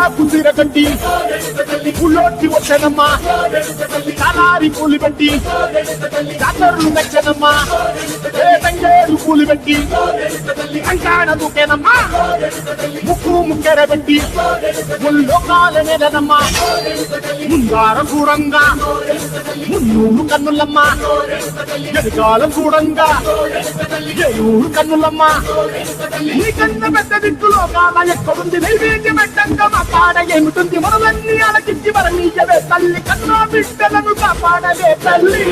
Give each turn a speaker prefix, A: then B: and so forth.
A: కుసిరగట్టి పుల్లోటి వచ్చనమ్మా కాలారి పూలు పెట్టి జాతరలు మెచ్చనమ్మా తంగేరు పూలు పెట్టి అంకాడ దూకేనమ్మా ముక్కు ముక్కెర పెట్టి ముల్లోకాల నెలనమ్మా ముందార చూడంగా మున్నూరు కన్నులమ్మా ఎదుగాల చూడంగా ఏలూరు కన్నులమ్మా నీ కన్న పెద్ద దిక్కులో కాల ఎక్కడుంది నైవేద్యం పెట్టంగా మా పాడ ఏమిటుంది మనలన్నీ అలకించి మరణీయవే తల్లి కన్నా బిడ్డలను కాపాడవే తల్లి